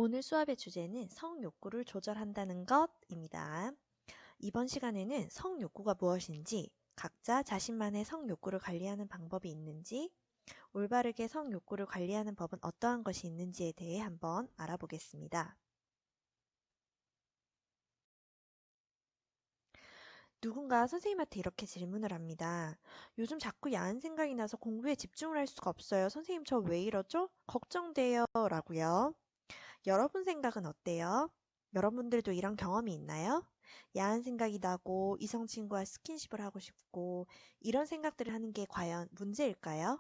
오늘 수업의 주제는 성욕구를 조절한다는 것입니다. 이번 시간에는 성욕구가 무엇인지, 각자 자신만의 성욕구를 관리하는 방법이 있는지, 올바르게 성욕구를 관리하는 법은 어떠한 것이 있는지에 대해 한번 알아보겠습니다. 누군가 선생님한테 이렇게 질문을 합니다. 요즘 자꾸 야한 생각이 나서 공부에 집중을 할 수가 없어요. 선생님, 저 왜 이러죠? 걱정돼요. 라고요. 여러분 생각은 어때요? 여러분들도 이런 경험이 있나요? 야한 생각이 나고 이성 친구와 스킨십을 하고 싶고 이런 생각들을 하는 게 과연 문제일까요?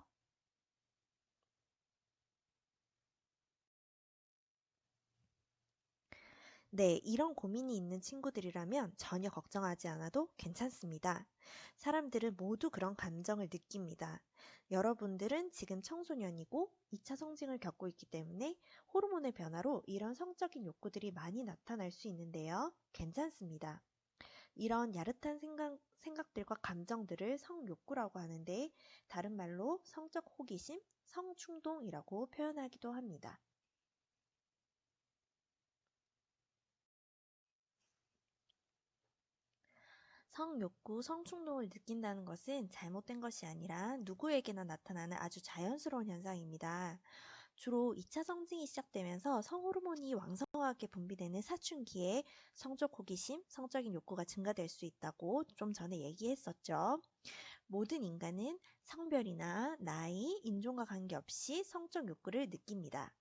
네, 이런 고민이 있는 친구들이라면 전혀 걱정하지 않아도 괜찮습니다. 사람들은 모두 그런 감정을 느낍니다. 여러분들은 지금 청소년이고 2차 성징을 겪고 있기 때문에 호르몬의 변화로 이런 성적인 욕구들이 많이 나타날 수 있는데요. 괜찮습니다. 이런 야릇한 생각들과 감정들을 성욕구라고 하는데 다른 말로 성적 호기심, 성충동이라고 표현하기도 합니다. 성욕구, 성충동을 느낀다는 것은 잘못된 것이 아니라 누구에게나 나타나는 아주 자연스러운 현상입니다. 주로 2차 성징이 시작되면서 성호르몬이 왕성하게 분비되는 사춘기에 성적 호기심, 성적인 욕구가 증가될 수 있다고 좀 전에 얘기했었죠. 모든 인간은 성별이나 나이, 인종과 관계없이 성적 욕구를 느낍니다.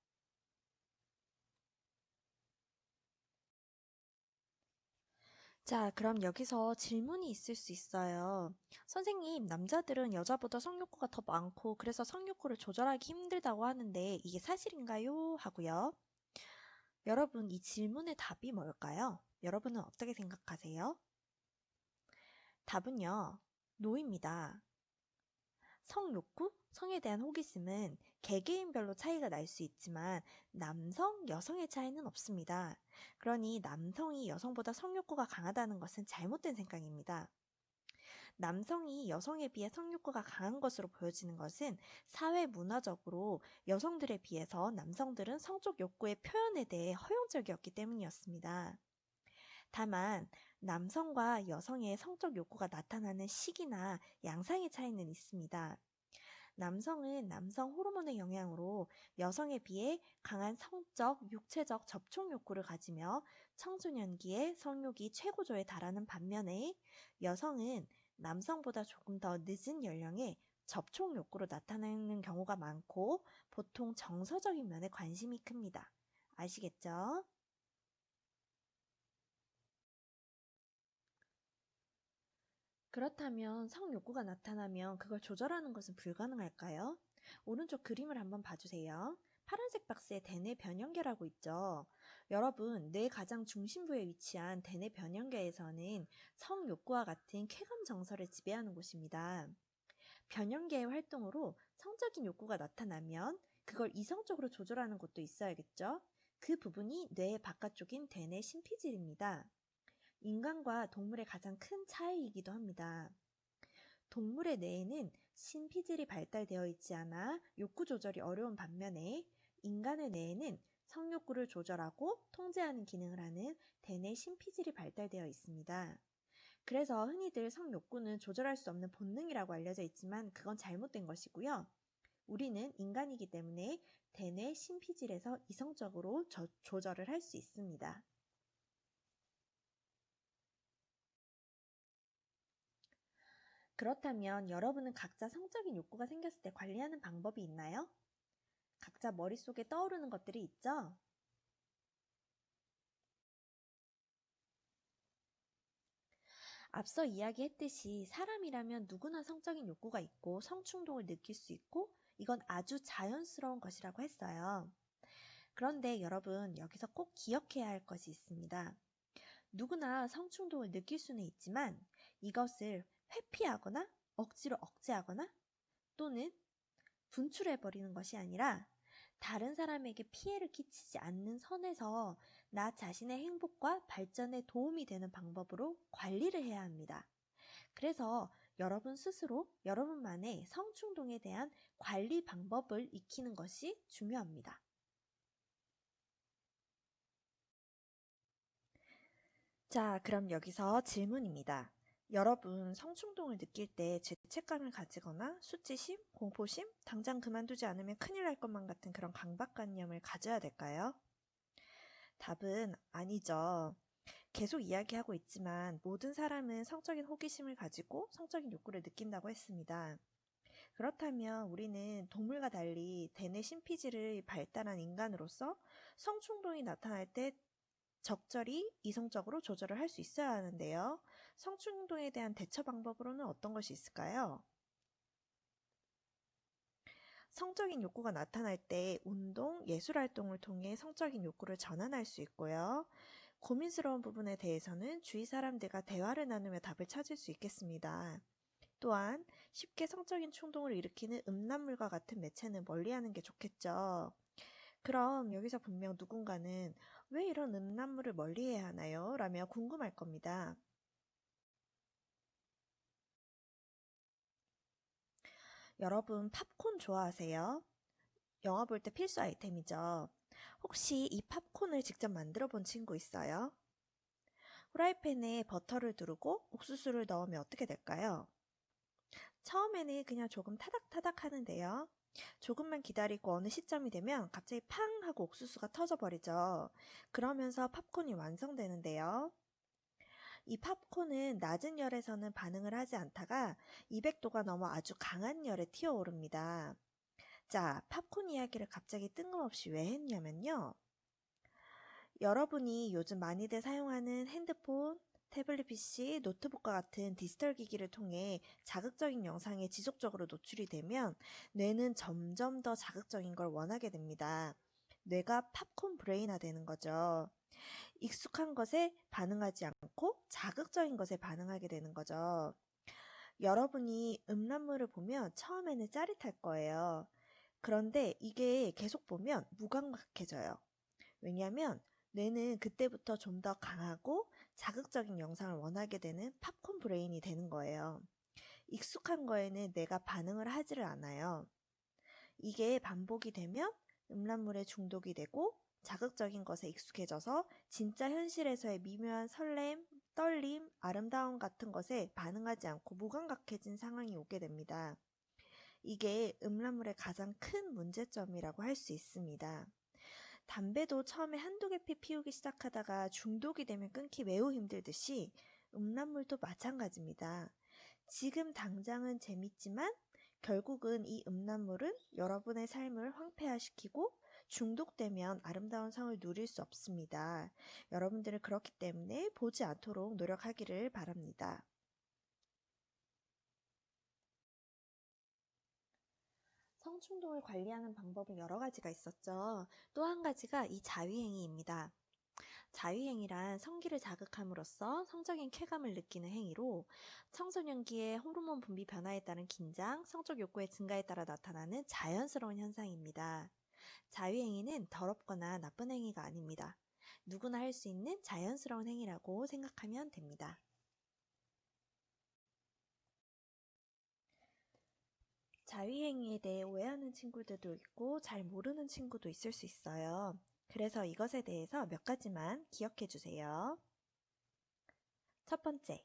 자, 그럼 여기서 질문이 있을 수 있어요. 선생님, 남자들은 여자보다 성욕구가 더 많고 그래서 성욕구를 조절하기 힘들다고 하는데 이게 사실인가요? 하고요. 여러분, 이 질문의 답이 뭘까요? 여러분은 어떻게 생각하세요? 답은요, 노입니다. 성욕구, 성에 대한 호기심은 개개인별로 차이가 날 수 있지만 남성, 여성의 차이는 없습니다. 그러니 남성이 여성보다 성욕구가 강하다는 것은 잘못된 생각입니다. 남성이 여성에 비해 성욕구가 강한 것으로 보여지는 것은 사회 문화적으로 여성들에 비해서 남성들은 성적 욕구의 표현에 대해 허용적이었기 때문이었습니다. 다만 남성과 여성의 성적 욕구가 나타나는 시기나 양상의 차이는 있습니다. 남성은 남성 호르몬의 영향으로 여성에 비해 강한 성적, 육체적 접촉 욕구를 가지며 청소년기에 성욕이 최고조에 달하는 반면에 여성은 남성보다 조금 더 늦은 연령에 접촉 욕구로 나타나는 경우가 많고 보통 정서적인 면에 관심이 큽니다. 아시겠죠? 그렇다면 성욕구가 나타나면 그걸 조절하는 것은 불가능할까요? 오른쪽 그림을 한번 봐주세요. 파란색 박스에 대뇌 변형계라고 있죠. 여러분, 뇌 가장 중심부에 위치한 대뇌 변형계에서는 성욕구와 같은 쾌감 정서를 지배하는 곳입니다. 변형계의 활동으로 성적인 욕구가 나타나면 그걸 이성적으로 조절하는 곳도 있어야겠죠? 그 부분이 뇌의 바깥쪽인 대뇌 심피질입니다. 인간과 동물의 가장 큰 차이이기도 합니다. 동물의 뇌에는 심피질이 발달되어 있지 않아 욕구 조절이 어려운 반면에 인간의 뇌에는 성욕구를 조절하고 통제하는 기능을 하는 대뇌 심피질이 발달되어 있습니다. 그래서 흔히들 성욕구는 조절할 수 없는 본능이라고 알려져 있지만 그건 잘못된 것이고요. 우리는 인간이기 때문에 대뇌 심피질에서 이성적으로 조절을 할 수 있습니다. 그렇다면 여러분은 각자 성적인 욕구가 생겼을 때 관리하는 방법이 있나요? 각자 머릿속에 떠오르는 것들이 있죠? 앞서 이야기했듯이 사람이라면 누구나 성적인 욕구가 있고 성충동을 느낄 수 있고 이건 아주 자연스러운 것이라고 했어요. 그런데 여러분 여기서 꼭 기억해야 할 것이 있습니다. 누구나 성충동을 느낄 수는 있지만 이것을 회피하거나 억지로 억제하거나 또는 분출해버리는 것이 아니라 다른 사람에게 피해를 끼치지 않는 선에서 나 자신의 행복과 발전에 도움이 되는 방법으로 관리를 해야 합니다. 그래서 여러분 스스로 여러분만의 성충동에 대한 관리 방법을 익히는 것이 중요합니다. 자, 그럼 여기서 질문입니다. 여러분, 성충동을 느낄 때 죄책감을 가지거나 수치심, 공포심, 당장 그만두지 않으면 큰일 날 것만 같은 그런 강박관념을 가져야 될까요? 답은 아니죠. 계속 이야기하고 있지만 모든 사람은 성적인 호기심을 가지고 성적인 욕구를 느낀다고 했습니다. 그렇다면 우리는 동물과 달리 대뇌 심피지를 발달한 인간으로서 성충동이 나타날 때 적절히 이성적으로 조절을 할 수 있어야 하는데요. 성충동에 대한 대처 방법으로는 어떤 것이 있을까요? 성적인 욕구가 나타날 때 운동, 예술 활동을 통해 성적인 욕구를 전환할 수 있고요. 고민스러운 부분에 대해서는 주위 사람들과 대화를 나누며 답을 찾을 수 있겠습니다. 또한 쉽게 성적인 충동을 일으키는 음란물과 같은 매체는 멀리하는 게 좋겠죠. 그럼 여기서 분명 누군가는 왜 이런 음란물을 멀리해야 하나요? 라며 궁금할 겁니다. 여러분 팝콘 좋아하세요? 영화 볼 때 필수 아이템이죠. 혹시 이 팝콘을 직접 만들어 본 친구 있어요? 후라이팬에 버터를 두르고 옥수수를 넣으면 어떻게 될까요? 처음에는 그냥 조금 타닥타닥 하는데요. 조금만 기다리고 어느 시점이 되면 갑자기 팡 하고 옥수수가 터져버리죠. 그러면서 팝콘이 완성되는데요. 이 팝콘은 낮은 열에서는 반응을 하지 않다가 200도가 넘어 아주 강한 열에 튀어오릅니다. 자, 팝콘 이야기를 갑자기 뜬금없이 왜 했냐면요. 여러분이 요즘 많이들 사용하는 핸드폰, 태블릿 PC, 노트북과 같은 디지털 기기를 통해 자극적인 영상에 지속적으로 노출이 되면 뇌는 점점 더 자극적인 걸 원하게 됩니다. 뇌가 팝콘 브레인화 되는 거죠. 익숙한 것에 반응하지 않고 자극적인 것에 반응하게 되는 거죠. 여러분이 음란물을 보면 처음에는 짜릿할 거예요. 그런데 이게 계속 보면 무감각해져요. 왜냐하면 뇌는 그때부터 좀 더 강하고 자극적인 영상을 원하게 되는 팝콘 브레인이 되는 거예요. 익숙한 거에는 내가 반응을 하지를 않아요. 이게 반복이 되면 음란물에 중독이 되고 자극적인 것에 익숙해져서 진짜 현실에서의 미묘한 설렘, 떨림, 아름다움 같은 것에 반응하지 않고 무감각해진 상황이 오게 됩니다. 이게 음란물의 가장 큰 문제점이라고 할 수 있습니다. 담배도 처음에 한두 개 피우기 시작하다가 중독이 되면 끊기 매우 힘들듯이 음란물도 마찬가지입니다. 지금 당장은 재밌지만 결국은 이 음란물은 여러분의 삶을 황폐화시키고 중독되면 아름다운 성을 누릴 수 없습니다. 여러분들은 그렇기 때문에 보지 않도록 노력하기를 바랍니다. 성충동을 관리하는 방법은 여러 가지가 있었죠. 또 한 가지가 이 자위행위입니다. 자위행위란 성기를 자극함으로써 성적인 쾌감을 느끼는 행위로 청소년기의 호르몬 분비 변화에 따른 긴장, 성적 욕구의 증가에 따라 나타나는 자연스러운 현상입니다. 자위행위는 더럽거나 나쁜 행위가 아닙니다. 누구나 할 수 있는 자연스러운 행위라고 생각하면 됩니다. 자위행위에 대해 오해하는 친구들도 있고 잘 모르는 친구도 있을 수 있어요. 그래서 이것에 대해서 몇 가지만 기억해 주세요. 첫 번째,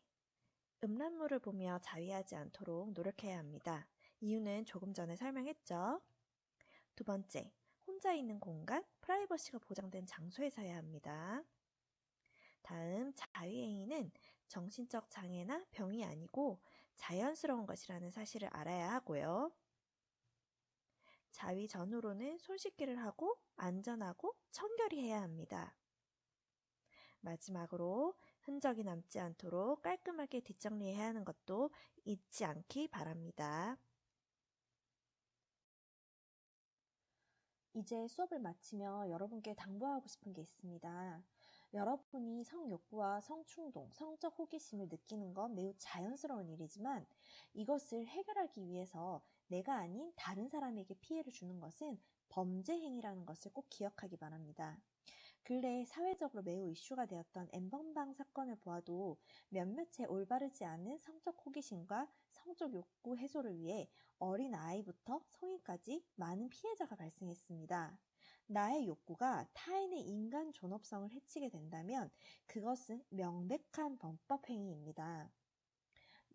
음란물을 보며 자위하지 않도록 노력해야 합니다. 이유는 조금 전에 설명했죠. 두 번째, 혼자 있는 공간, 프라이버시가 보장된 장소에서 해야 합니다. 다음, 자위행위는 정신적 장애나 병이 아니고 자연스러운 것이라는 사실을 알아야 하고요. 자위 전후로는 손 씻기를 하고 안전하고 청결히 해야 합니다. 마지막으로 흔적이 남지 않도록 깔끔하게 뒷정리해야 하는 것도 잊지 않기 바랍니다. 이제 수업을 마치며 여러분께 당부하고 싶은 게 있습니다. 여러분이 성욕구와 성충동, 성적 호기심을 느끼는 건 매우 자연스러운 일이지만 이것을 해결하기 위해서 내가 아닌 다른 사람에게 피해를 주는 것은 범죄 행위라는 것을 꼭 기억하기 바랍니다. 근래 사회적으로 매우 이슈가 되었던 엠번방 사건을 보아도 몇몇의 올바르지 않은 성적 호기심과 성적 욕구 해소를 위해 어린 아이부터 성인까지 많은 피해자가 발생했습니다. 나의 욕구가 타인의 인간 존엄성을 해치게 된다면 그것은 명백한 범법 행위입니다.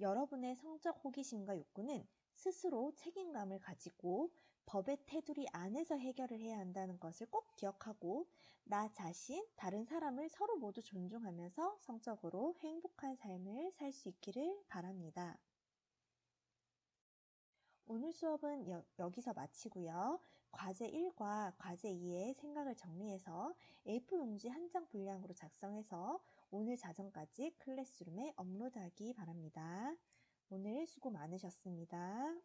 여러분의 성적 호기심과 욕구는 스스로 책임감을 가지고 법의 테두리 안에서 해결을 해야 한다는 것을 꼭 기억하고 나 자신, 다른 사람을 서로 모두 존중하면서 성적으로 행복한 삶을 살 수 있기를 바랍니다. 오늘 수업은 여기서 마치고요. 과제 1과 과제 2의 생각을 정리해서 A4 용지 한 장 분량으로 작성해서 오늘 자정까지 클래스룸에 업로드하기 바랍니다. 오늘 수고 많으셨습니다.